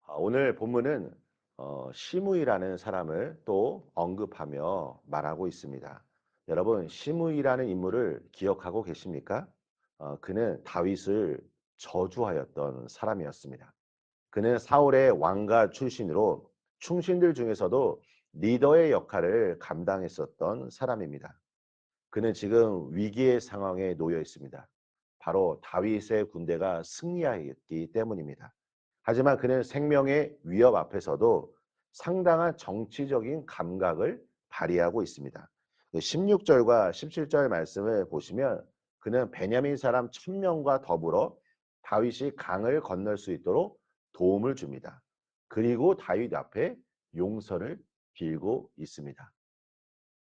오늘 본문은 시므이라는 사람을 또 언급하며 말하고 있습니다. 여러분, 시므이라는 인물을 기억하고 계십니까? 그는 다윗을 저주하였던 사람이었습니다. 그는 사울의 왕가 출신으로 충신들 중에서도 리더의 역할을 감당했었던 사람입니다. 그는 지금 위기의 상황에 놓여 있습니다. 바로 다윗의 군대가 승리하였기 때문입니다. 하지만 그는 생명의 위협 앞에서도 상당한 정치적인 감각을 발휘하고 있습니다. 16절과 17절 말씀을 보시면 그는 베냐민 사람 1000명과 더불어 다윗이 강을 건널 수 있도록 도움을 줍니다. 그리고 다윗 앞에 용서를 빌고 있습니다.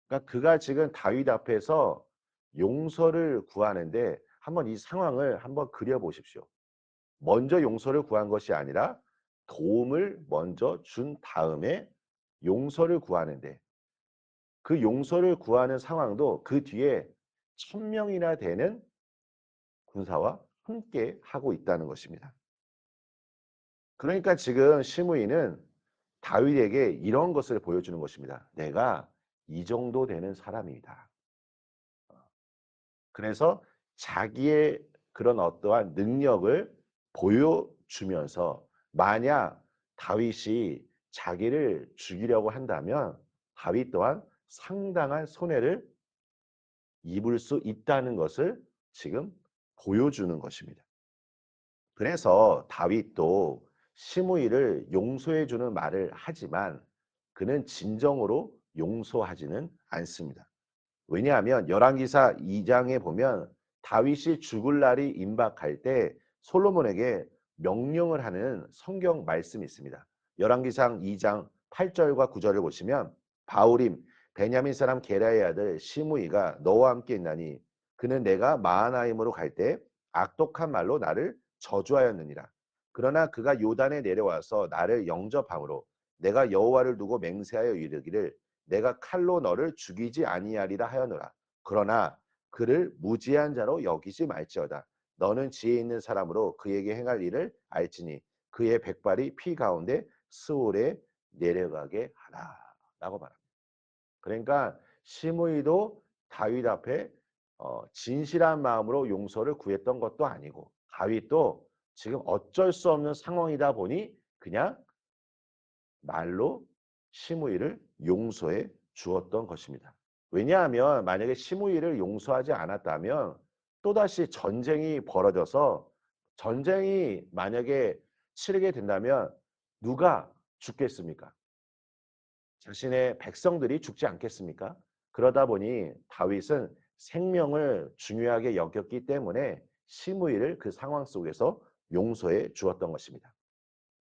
그러니까 그가 지금 다윗 앞에서 용서를 구하는데 한번 이 상황을 한번 그려 보십시오. 먼저 용서를 구한 것이 아니라 도움을 먼저 준 다음에 용서를 구하는데 그 용서를 구하는 상황도 그 뒤에 1000명이나 되는 군사와 함께 하고 있다는 것입니다. 그러니까 지금 시므이는 다윗에게 이런 것을 보여주는 것입니다. 내가 이 정도 되는 사람이다. 그래서 자기의 그런 어떠한 능력을 보여주면서 만약 다윗이 자기를 죽이려고 한다면 다윗 또한 상당한 손해를 입을 수 있다는 것을 지금 보여주는 것입니다. 그래서 다윗도 시므이를 용서해 주는 말을 하지만 그는 진정으로 용서하지는 않습니다. 왜냐하면 열왕기사 2장에 보면 다윗이 죽을 날이 임박할 때 솔로몬에게 명령을 하는 성경 말씀이 있습니다. 열왕기상 2장 8절과 9절을 보시면 바울임 베냐민 사람 게라의 아들 시므이가 너와 함께 있나니 그는 내가 마하나임으로 갈 때 악독한 말로 나를 저주하였느니라. 그러나 그가 요단에 내려와서 나를 영접함으로 내가 여호와를 두고 맹세하여 이르기를 내가 칼로 너를 죽이지 아니하리라 하였노라. 그러나 그를 무지한 자로 여기지 말지어다. 너는 지혜 있는 사람으로 그에게 행할 일을 알지니 그의 백발이 피 가운데 스올에 내려가게 하라. 라고 말합니다. 그러니까 시므이도 다윗 앞에 진실한 마음으로 용서를 구했던 것도 아니고 다윗도 지금 어쩔 수 없는 상황이다 보니 그냥 말로 시므이를 용서해 주었던 것입니다. 왜냐하면 만약에 시므이를 용서하지 않았다면 또다시 전쟁이 벌어져서 전쟁이 만약에 치르게 된다면 누가 죽겠습니까? 자신의 백성들이 죽지 않겠습니까? 그러다 보니 다윗은 생명을 중요하게 여겼기 때문에 시므이를 그 상황 속에서 용서해 주었던 것입니다.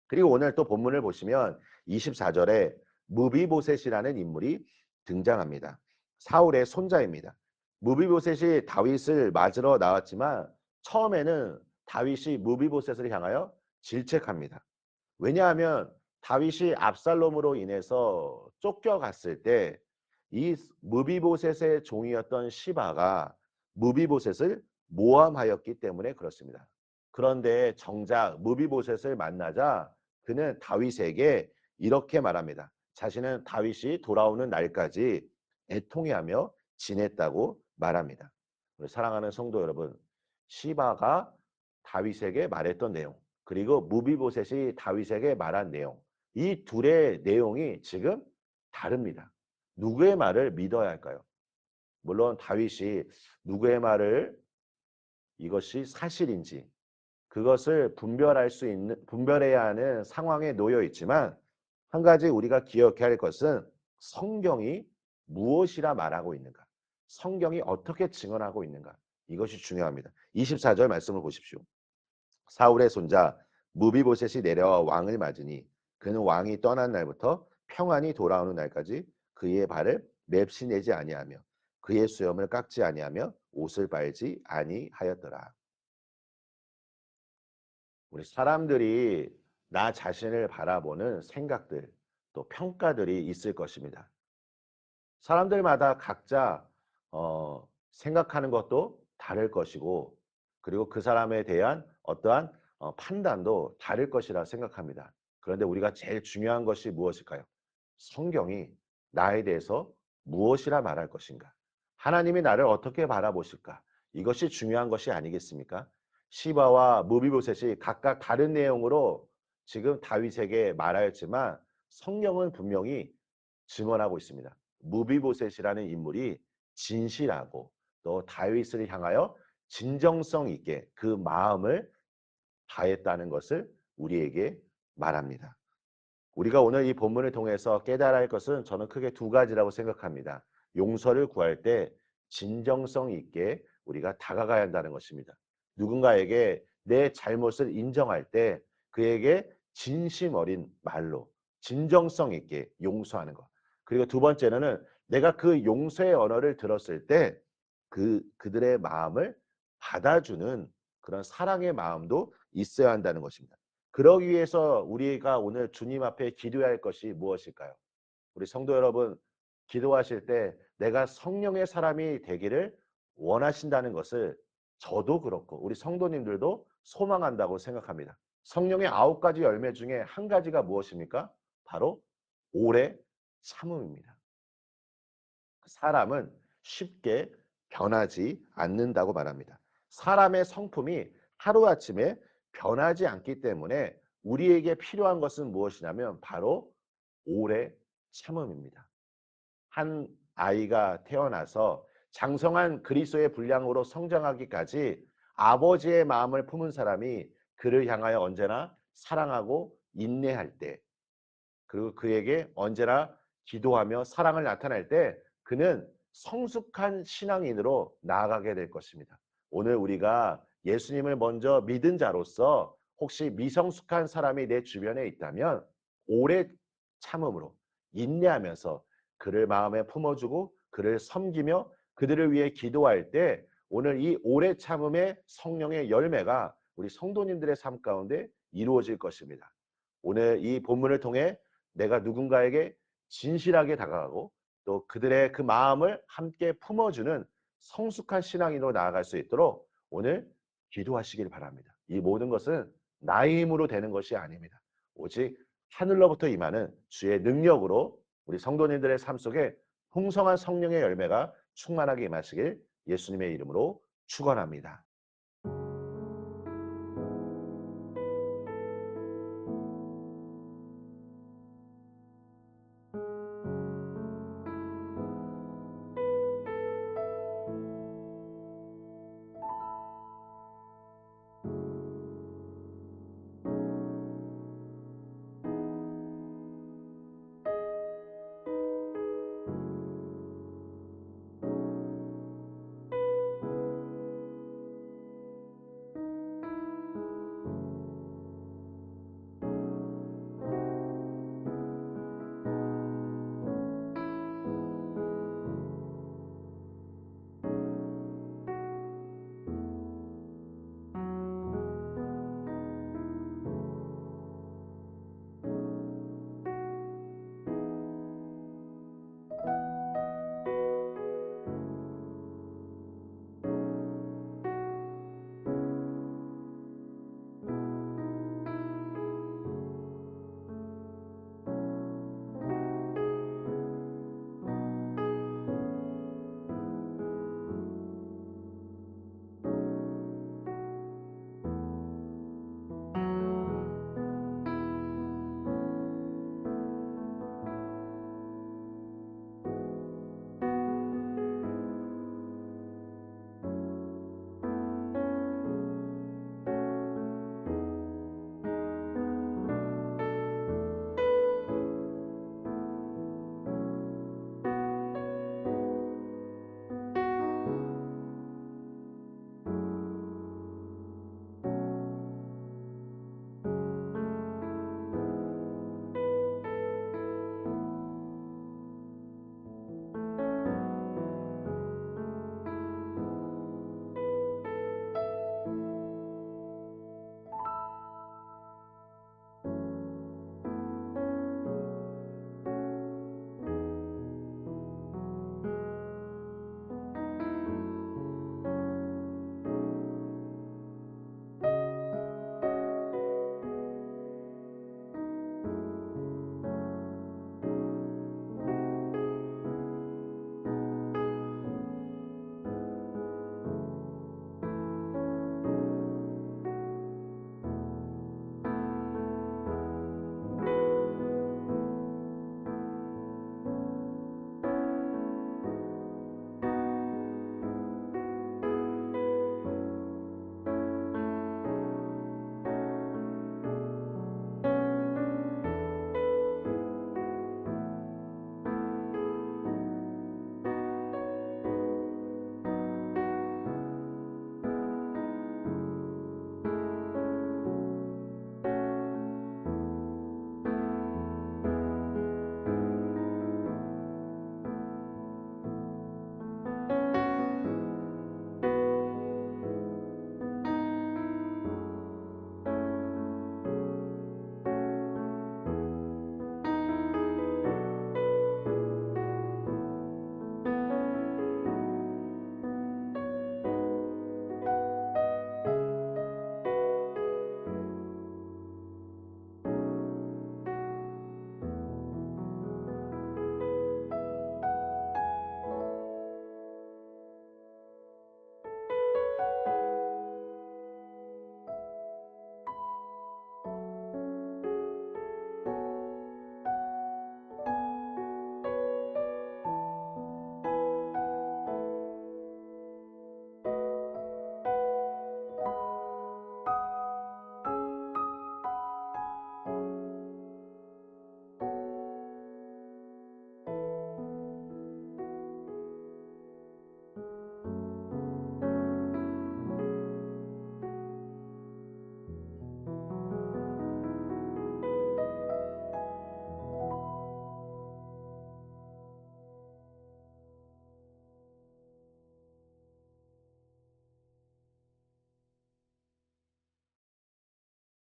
그리고 오늘 또 본문을 보시면 24절에 무비보셋이라는 인물이 등장합니다. 사울의 손자입니다. 무비보셋이 다윗을 맞으러 나왔지만 처음에는 다윗이 무비보셋을 향하여 질책합니다. 왜냐하면 다윗이 압살롬으로 인해서 쫓겨갔을 때 이 무비보셋의 종이었던 시바가 무비보셋을 모함하였기 때문에 그렇습니다. 그런데 정작 무비보셋을 만나자 그는 다윗에게 이렇게 말합니다. 자신은 다윗이 돌아오는 날까지 애통해하며 지냈다고 말합니다. 사랑하는 성도 여러분, 시바가 다윗에게 말했던 내용 그리고 무비보셋이 다윗에게 말한 내용 이 둘의 내용이 지금 다릅니다. 누구의 말을 믿어야 할까요? 물론 다윗이 누구의 말을 이것이 사실인지 그것을 분별해야 하는 상황에 놓여 있지만 한 가지 우리가 기억해야 할 것은 성경이 무엇이라 말하고 있는가? 성경이 어떻게 증언하고 있는가? 이것이 중요합니다. 24절 말씀을 보십시오. 사울의 손자 무비보셋이 내려와 왕을 맞으니 그는 왕이 떠난 날부터 평안히 돌아오는 날까지 그의 발을 맵시내지 아니하며 그의 수염을 깎지 아니하며 옷을 빨지 아니하였더라. 우리 사람들이 나 자신을 바라보는 생각들 또 평가들이 있을 것입니다. 사람들마다 각자 생각하는 것도 다를 것이고 그리고 그 사람에 대한 어떠한 판단도 다를 것이라 생각합니다. 그런데 우리가 제일 중요한 것이 무엇일까요? 성경이 나에 대해서 무엇이라 말할 것인가? 하나님이 나를 어떻게 바라보실까? 이것이 중요한 것이 아니겠습니까? 시바와 무비보셋이 각각 다른 내용으로 지금 다윗에게 말하였지만 성경은 분명히 증언하고 있습니다. 무비보셋이라는 인물이 진실하고 또 다윗을 향하여 진정성 있게 그 마음을 다했다는 것을 우리에게 말합니다. 우리가 오늘 이 본문을 통해서 깨달아야 할 것은 저는 크게 두 가지라고 생각합니다. 용서를 구할 때 진정성 있게 우리가 다가가야 한다는 것입니다. 누군가에게 내 잘못을 인정할 때 그에게 진심 어린 말로 진정성 있게 용서하는 것. 그리고 두 번째는 내가 그 용서의 언어를 들었을 때 그들의 마음을 받아주는 그런 사랑의 마음도 있어야 한다는 것입니다. 그러기 위해서 우리가 오늘 주님 앞에 기도해야 할 것이 무엇일까요? 우리 성도 여러분, 기도하실 때 내가 성령의 사람이 되기를 원하신다는 것을 저도 그렇고 우리 성도님들도 소망한다고 생각합니다. 성령의 9가지 열매 중에 한 가지가 무엇입니까? 바로 오래 참음입니다. 사람은 쉽게 변하지 않는다고 말합니다. 사람의 성품이 하루아침에 변하지 않기 때문에 우리에게 필요한 것은 무엇이냐면 바로 오래 참음입니다. 한 아이가 태어나서 장성한 그리스도의 분량으로 성장하기까지 아버지의 마음을 품은 사람이 그를 향하여 언제나 사랑하고 인내할 때, 그리고 그에게 언제나 기도하며 사랑을 나타낼 때 그는 성숙한 신앙인으로 나아가게 될 것입니다. 오늘 우리가 예수님을 먼저 믿은 자로서 혹시 미성숙한 사람이 내 주변에 있다면 오래 참음으로 인내하면서 그를 마음에 품어주고 그를 섬기며 그들을 위해 기도할 때 오늘 이 오래 참음의 성령의 열매가 우리 성도님들의 삶 가운데 이루어질 것입니다. 오늘 이 본문을 통해 내가 누군가에게 진실하게 다가가고 또 그들의 그 마음을 함께 품어주는 성숙한 신앙인으로 나아갈 수 있도록 오늘 기도하시길 바랍니다. 이 모든 것은 나의 힘으로 되는 것이 아닙니다. 오직 하늘로부터 임하는 주의 능력으로 우리 성도님들의 삶 속에 풍성한 성령의 열매가 충만하게 임하시길 예수님의 이름으로 축원합니다.